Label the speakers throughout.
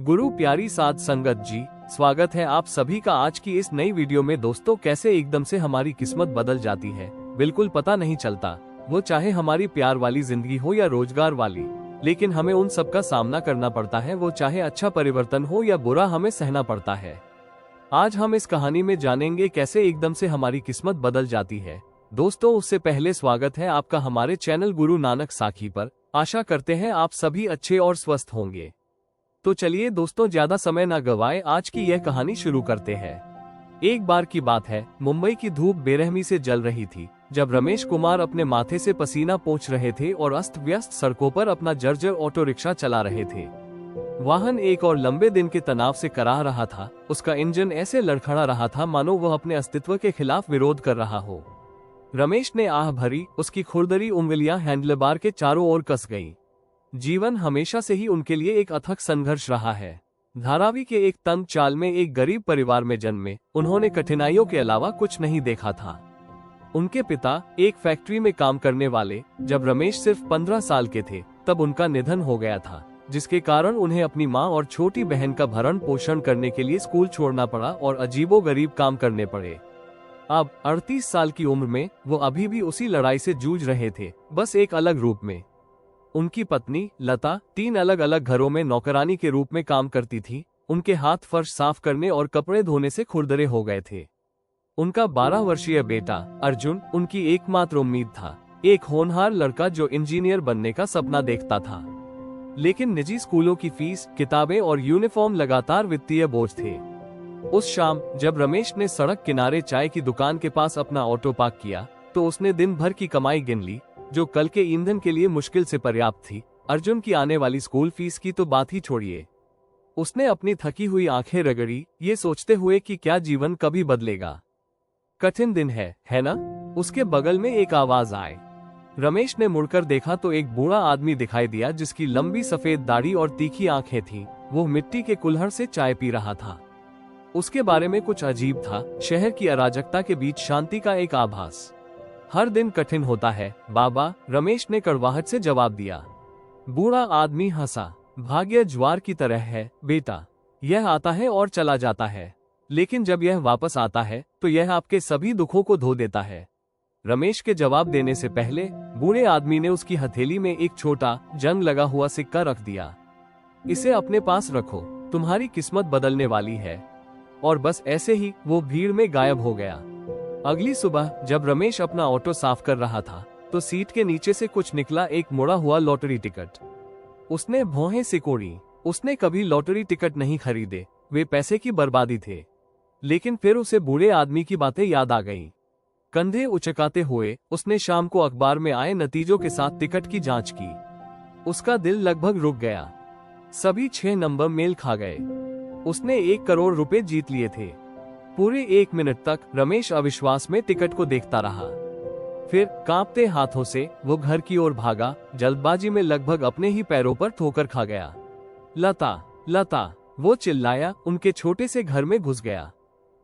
Speaker 1: गुरु प्यारी साध संगत जी, स्वागत है आप सभी का आज की इस नई वीडियो में। दोस्तों, कैसे एकदम से हमारी किस्मत बदल जाती है, बिल्कुल पता नहीं चलता। वो चाहे हमारी प्यार वाली जिंदगी हो या रोजगार वाली, लेकिन हमें उन सब का सामना करना पड़ता है। वो चाहे अच्छा परिवर्तन हो या बुरा, हमें सहना पड़ता है। आज हम इस कहानी में जानेंगे कैसे एकदम से हमारी किस्मत बदल जाती है। दोस्तों, उससे पहले स्वागत है आपका हमारे चैनल गुरु नानक साखी पर। आशा करते हैं आप सभी अच्छे और स्वस्थ होंगे। तो चलिए दोस्तों, ज्यादा समय न गवाएं, आज की यह कहानी शुरू करते हैं। एक बार की बात है, मुंबई की धूप बेरहमी से जल रही थी जब रमेश कुमार अपने माथे से पसीना पोंछ रहे थे और अस्त व्यस्त सड़कों पर अपना जर्जर ऑटो रिक्शा चला रहे थे। वाहन एक और लंबे दिन के तनाव से कराह रहा था। उसका इंजन ऐसे लड़खड़ा रहा था मानो वह अपने अस्तित्व के खिलाफ विरोध कर रहा हो। रमेश ने आह भरी, उसकी खुरदरी उंगलियां हैंडलबार के चारों ओर कस गईं। जीवन हमेशा से ही उनके लिए एक अथक संघर्ष रहा है। धारावी के एक तंग चाल में एक गरीब परिवार में जन्मे उन्होंने कठिनाइयों के अलावा कुछ नहीं देखा था। उनके पिता एक फैक्ट्री में काम करने वाले। जब रमेश सिर्फ 15 साल के थे तब उनका निधन हो गया था, जिसके कारण उन्हें अपनी माँ और छोटी बहन का भरण पोषण करने के लिए स्कूल छोड़ना पड़ा और अजीबोगरीब काम करने पड़े। अब 38 साल की उम्र में वो अभी भी उसी लड़ाई से जूझ रहे थे, बस एक अलग रूप में। उनकी पत्नी लता 3 अलग अलग घरों में नौकरानी के रूप में काम करती थी। उनके हाथ फर्श साफ करने और कपड़े धोने से खुरदरे हो गए थे। उनका 12 वर्षीय बेटा अर्जुन उनकी एकमात्र उम्मीद था, एक होनहार लड़का जो इंजीनियर बनने का सपना देखता था। लेकिन निजी स्कूलों की फीस, किताबें और यूनिफॉर्म लगातार वित्तीय बोझ थे। उस शाम जब रमेश ने सड़क किनारे चाय की दुकान के पास अपना ऑटो पार्क किया तो उसने दिन भर की कमाई गिन ली, जो कल के ईंधन के लिए मुश्किल से पर्याप्त थी। अर्जुन की आने वाली स्कूल फीस की तो बात ही छोड़िए। उसने अपनी थकी हुई आंखें रगड़ी, ये सोचते हुए कि क्या जीवन कभी बदलेगा। कठिन दिन है ना? उसके बगल में एक आवाज आए। रमेश ने मुड़कर देखा तो एक बूढ़ा आदमी दिखाई दिया जिसकी लंबी सफेद दाढ़ी और तीखी आंखें थीं। वो मिट्टी के कुल्हड़ से चाय पी रहा था। उसके बारे में कुछ अजीब था, शहर की अराजकता के बीच शांति का एक आभास। हर दिन कठिन होता है बाबा, रमेश ने कड़वाहट से जवाब दिया। बूढ़ा आदमी हंसा। भाग्य ज्वार की तरह है बेटा, यह आता है और चला जाता है, लेकिन जब यह वापस आता है तो यह आपके सभी दुखों को धो देता है। रमेश के जवाब देने से पहले बूढ़े आदमी ने उसकी हथेली में एक छोटा जंग लगा हुआ सिक्का रख दिया। इसे अपने पास रखो, तुम्हारी किस्मत बदलने वाली है। और बस ऐसे ही वो भीड़ में गायब हो गया। अगली सुबह जब रमेश अपना ऑटो साफ कर रहा था तो सीट के नीचे से कुछ निकला, एक मुड़ा हुआ लॉटरी टिकट। उसने भौहें सिकोड़ी। उसने कभी लॉटरी टिकट नहीं खरीदे, वे पैसे की बर्बादी थे। लेकिन फिर उसे बूढ़े आदमी की बातें याद आ गईं। कंधे उचकाते हुए उसने शाम को अखबार में आए नतीजों के साथ टिकट की जांच की। उसका दिल लगभग रुक गया। सभी 6 नंबर मेल खा गए। उसने 1 करोड़ रुपए जीत लिए थे। पूरे 1 मिनट तक रमेश अविश्वास में टिकट को देखता रहा। फिर कांपते हाथों से वो घर की ओर भागा। जल्दबाजी में लगभग अपने ही पैरों पर ठोकर खा गया। लता, लता, वो चिल्लाया, उनके छोटे से घर में घुस गया।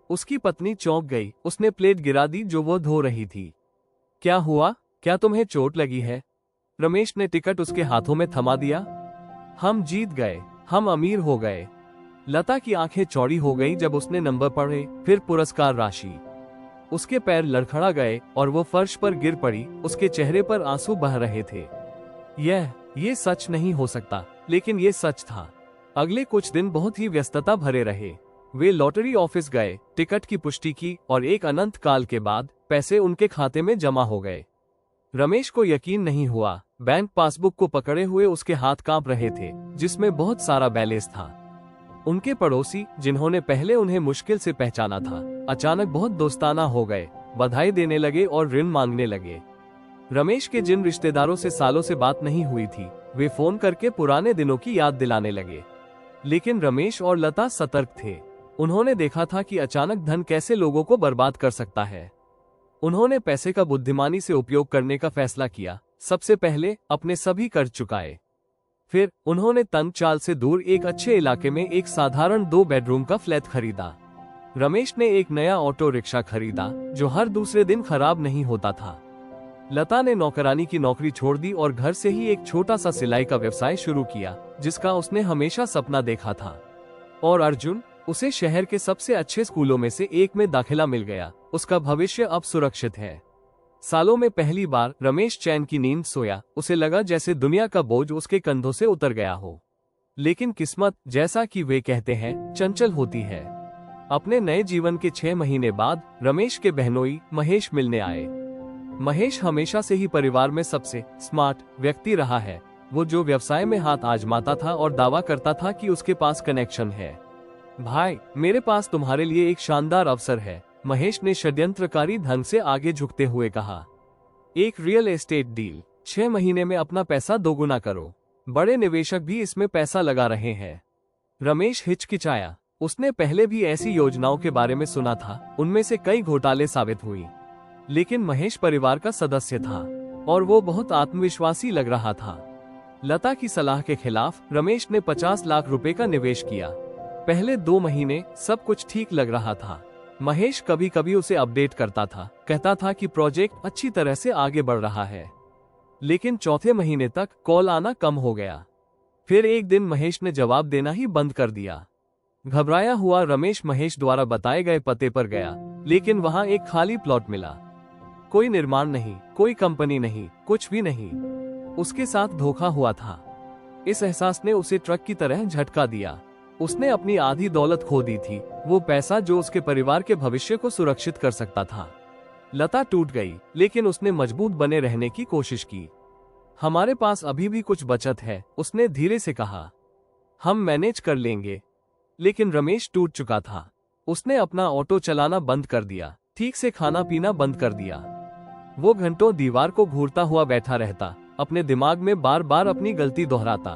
Speaker 1: उसकी पत्नी चौंक गई। उसने प्लेट गिरा दी जो वो धो रही थी। क्या हुआ? क्या तुम्हें चोट लगी है? रमेश ने टिकट उसके हाथों में थमा दिया। हम जीत गए, हम अमीर हो गए। लता की आंखें चौड़ी हो गई जब उसने नंबर पढ़े, फिर पुरस्कार राशि। उसके पैर लड़खड़ा गए और वो फर्श पर गिर पड़ी। उसके चेहरे पर आंसू बह रहे थे। ये सच नहीं हो सकता, लेकिन ये सच था। अगले कुछ दिन बहुत ही व्यस्तता भरे रहे। वे लॉटरी ऑफिस गए, टिकट की पुष्टि की और एक अनंत काल के बाद पैसे उनके खाते में जमा हो गए। रमेश को यकीन नहीं हुआ। बैंक पासबुक को पकड़े हुए उसके हाथ कांप रहे थे, जिसमें बहुत सारा बैलेंस था। उनके पड़ोसी, जिन्होंने पहले उन्हें मुश्किल से पहचाना था, अचानक बहुत दोस्ताना हो गए, बधाई देने लगे और ऋण मांगने लगे। रमेश के जिन रिश्तेदारों से सालों से बात नहीं हुई थी, वे फोन करके पुराने दिनों की याद दिलाने लगे। लेकिन रमेश और लता सतर्क थे। उन्होंने देखा था कि अचानक धन कैसे लोगों को बर्बाद कर सकता है। उन्होंने पैसे का बुद्धिमानी से उपयोग करने का फैसला किया। सबसे पहले अपने सभी कर्ज चुकाए। फिर उन्होंने तंग चाल से दूर एक अच्छे इलाके में एक साधारण 2 बेडरूम का फ्लैट खरीदा। रमेश ने एक नया ऑटो रिक्शा खरीदा जो हर दूसरे दिन खराब नहीं होता था। लता ने नौकरानी की नौकरी छोड़ दी और घर से ही एक छोटा सा सिलाई का व्यवसाय शुरू किया, जिसका उसने हमेशा सपना देखा था। और अर्जुन, उसे शहर के सबसे अच्छे स्कूलों में से एक में दाखिला मिल गया। उसका भविष्य अब सुरक्षित है। सालों में पहली बार रमेश चैन की नींद सोया। उसे लगा जैसे दुनिया का बोझ उसके कंधों से उतर गया हो। लेकिन किस्मत, जैसा कि वे कहते हैं, चंचल होती है। अपने नए जीवन के 6 महीने बाद रमेश के बहनोई महेश मिलने आए। महेश हमेशा से ही परिवार में सबसे स्मार्ट व्यक्ति रहा है। वो जो व्यवसाय में हाथ आजमाता था और दावा करता था कि उसके पास कनेक्शन है। भाई, मेरे पास तुम्हारे लिए एक शानदार अवसर है, महेश ने षड्यंत्रकारी ढंग से आगे झुकते हुए कहा। एक रियल एस्टेट डील। 6 महीने में अपना पैसा दोगुना करो। बड़े निवेशक भी इसमें पैसा लगा रहे हैं। रमेश हिचकिचाया। उसने पहले भी ऐसी योजनाओं के बारे में सुना था, उनमें से कई घोटाले साबित हुई। लेकिन महेश परिवार का सदस्य था और वो बहुत आत्मविश्वासी लग रहा था। लता की सलाह के खिलाफ रमेश ने 50 लाख रुपए का निवेश किया। पहले 2 महीने सब कुछ ठीक लग रहा था। महेश कभी कभी उसे अपडेट करता था, कहता था कि प्रोजेक्ट अच्छी तरह से आगे बढ़ रहा है। लेकिन चौथे महीने तक कॉल आना कम हो गया। फिर एक दिन महेश ने जवाब देना ही बंद कर दिया। घबराया हुआ रमेश महेश द्वारा बताए गए पते पर गया, लेकिन वहां एक खाली प्लॉट मिला। कोई निर्माण नहीं, कोई कंपनी नहीं, कुछ भी नहीं। उसके साथ धोखा हुआ था। इस एहसास ने उसे ट्रक की तरह झटका दिया। उसने अपनी आधी दौलत खो दी थी, वो पैसा जो उसके परिवार के भविष्य को सुरक्षित कर सकता था। लता टूट गई, लेकिन उसने मजबूत बने रहने की कोशिश की। हमारे पास अभी भी कुछ बचत है, उसने धीरे से कहा। हम मैनेज कर लेंगे। लेकिन रमेश टूट चुका था। उसने अपना ऑटो चलाना बंद कर दिया, ठीक से खाना पीना बंद कर दिया। वो घंटों दीवार को घूरता हुआ बैठा रहता, अपने दिमाग में बार बार अपनी गलती दोहराता।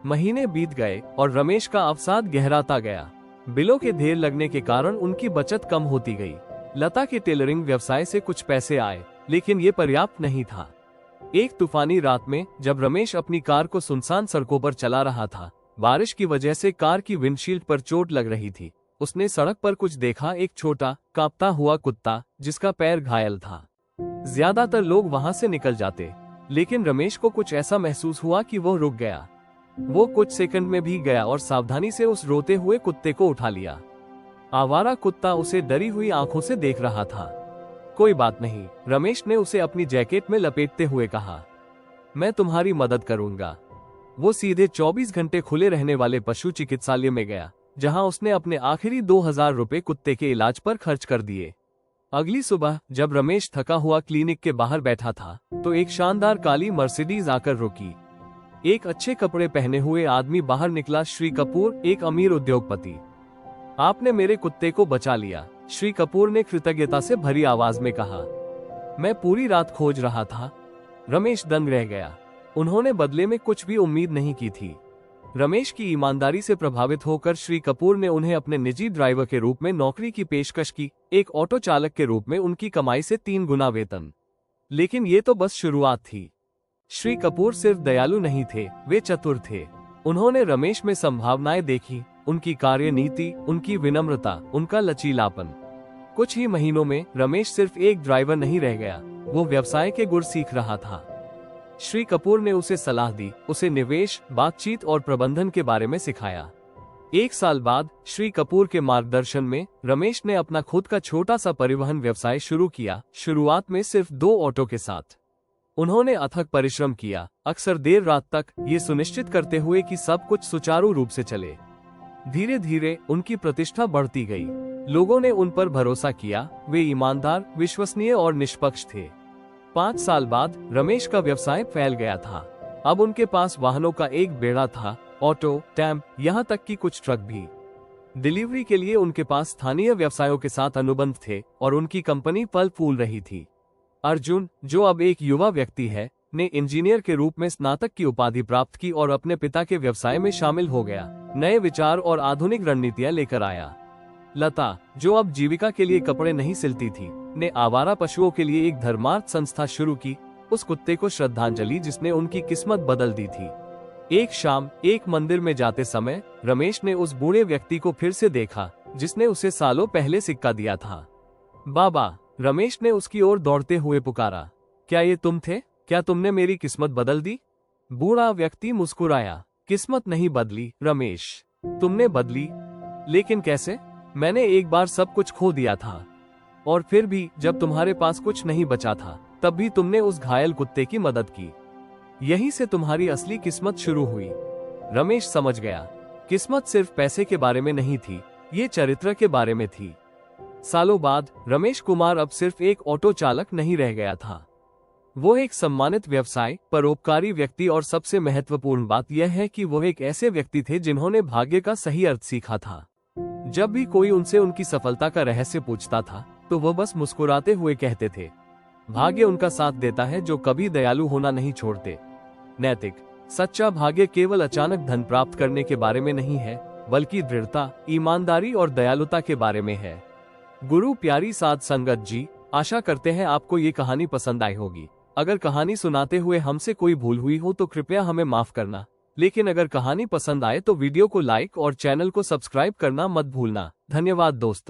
Speaker 1: महीने बीत गए और रमेश का अवसाद गहराता गया। बिलों के ढेर लगने के कारण उनकी बचत कम होती गई। लता के टेलरिंग व्यवसाय से कुछ पैसे आए, लेकिन ये पर्याप्त नहीं था। एक तूफानी रात में जब रमेश अपनी कार को सुनसान सड़कों पर चला रहा था, बारिश की वजह से कार की विंडशील्ड पर चोट लग रही थी। उसने सड़क पर कुछ देखा, एक छोटा कांपता हुआ कुत्ता जिसका पैर घायल था। ज्यादातर लोग वहां से निकल जाते, लेकिन रमेश को कुछ ऐसा महसूस हुआ कि वो रुक गया। वो कुछ सेकंड में भी गया और सावधानी से उस रोते हुए कुत्ते को उठा लिया। आवारा कुत्ता उसे डरी हुई आंखों से देख रहा था। कोई बात नहीं, रमेश ने उसे अपनी जैकेट में लपेटते हुए कहा। मैं तुम्हारी मदद करूंगा। वो सीधे 24 घंटे खुले रहने वाले पशु चिकित्सालय में गया, जहां उसने अपने आखिरी 2000 रुपए कुत्ते के इलाज पर खर्च कर दिए। अगली सुबह जब रमेश थका हुआ क्लिनिक के बाहर बैठा था, तो एक शानदार काली मर्सिडीज आकर रुकी। एक अच्छे कपड़े पहने हुए आदमी बाहर निकला। श्री कपूर, एक अमीर उद्योगपति। आपने मेरे कुत्ते को बचा लिया, श्री कपूर ने कृतज्ञता से भरी आवाज में कहा। मैं पूरी रात खोज रहा था। रमेश दंग रह गया। उन्होंने बदले में कुछ भी उम्मीद नहीं की थी। रमेश की ईमानदारी से प्रभावित होकर श्री कपूर ने उन्हें अपने निजी ड्राइवर के रूप में नौकरी की पेशकश की, एक ऑटो चालक के रूप में उनकी कमाई से 3 गुना वेतन। लेकिन ये तो बस शुरुआत थी। श्री कपूर सिर्फ दयालु नहीं थे, वे चतुर थे। उन्होंने रमेश में संभावनाएं देखी, उनकी कार्यनीति, उनकी विनम्रता, उनका लचीलापन। कुछ ही महीनों में रमेश सिर्फ एक ड्राइवर नहीं रह गया, वो व्यवसाय के गुर सीख रहा था। श्री कपूर ने उसे सलाह दी, उसे निवेश, बातचीत और प्रबंधन के बारे में सिखाया। 1 साल बाद श्री कपूर के मार्गदर्शन में रमेश ने अपना खुद का छोटा सा परिवहन व्यवसाय शुरू किया, शुरुआत में सिर्फ 2 ऑटो के साथ। उन्होंने अथक परिश्रम किया, अक्सर देर रात तक, ये सुनिश्चित करते हुए कि सब कुछ सुचारू रूप से चले। धीरे धीरे उनकी प्रतिष्ठा बढ़ती गई। लोगों ने उन पर भरोसा किया, वे ईमानदार, विश्वसनीय और निष्पक्ष थे। 5 साल बाद रमेश का व्यवसाय फैल गया था। अब उनके पास वाहनों का एक बेड़ा था, ऑटो, टैम्प, यहाँ तक कि कुछ ट्रक भी। डिलीवरी के लिए उनके पास स्थानीय व्यवसायों के साथ अनुबंध थे और उनकी कंपनी फल फूल रही थी। अर्जुन, जो अब एक युवा व्यक्ति है, ने इंजीनियर के रूप में स्नातक की उपाधि प्राप्त की और अपने पिता के व्यवसाय में शामिल हो गया, नए विचार और आधुनिक रणनीतियां लेकर आया। लता, जो अब जीविका के लिए कपड़े नहीं सिलती थी, ने आवारा पशुओं के लिए एक धर्मार्थ संस्था शुरू की, उस कुत्ते को श्रद्धांजलि जिसने उनकी किस्मत बदल दी थी। एक शाम एक मंदिर में जाते समय रमेश ने उस बूढ़े व्यक्ति को फिर से देखा, जिसने उसे सालों पहले सिक्का दिया था। बाबा, रमेश ने उसकी ओर दौड़ते हुए पुकारा। क्या ये तुम थे? क्या तुमने मेरी किस्मत बदल दी? बूढ़ा व्यक्ति मुस्कुराया। किस्मत नहीं बदली रमेश, तुमने बदली लेकिन कैसे? मैंने एक बार सब कुछ खो दिया था, और फिर भी जब तुम्हारे पास कुछ नहीं बचा था तब भी तुमने उस घायल कुत्ते की मदद की। यहीं से तुम्हारी असली किस्मत शुरू हुई। रमेश समझ गया, किस्मत सिर्फ पैसे के बारे में नहीं थी, ये चरित्र के बारे में थी। सालों बाद रमेश कुमार अब सिर्फ एक ऑटो चालक नहीं रह गया था, वो एक सम्मानित व्यवसाय, परोपकारी व्यक्ति, और सबसे महत्वपूर्ण बात यह है कि वो एक ऐसे व्यक्ति थे जिन्होंने भाग्य का सही अर्थ सीखा था। जब भी कोई उनसे उनकी सफलता का रहस्य पूछता था तो वो बस मुस्कुराते हुए कहते थे, भाग्य उनका साथ देता है जो कभी दयालु होना नहीं छोड़ते। नैतिक सच्चा भाग्य केवल अचानक धन प्राप्त करने के बारे में नहीं है, बल्कि दृढ़ता, ईमानदारी और दयालुता के बारे में है। गुरु प्यारी साध संगत जी, आशा करते हैं आपको ये कहानी पसंद आई होगी। अगर कहानी सुनाते हुए हमसे कोई भूल हुई हो तो कृपया हमें माफ करना, लेकिन अगर कहानी पसंद आए तो वीडियो को लाइक और चैनल को सब्सक्राइब करना मत भूलना। धन्यवाद दोस्तों।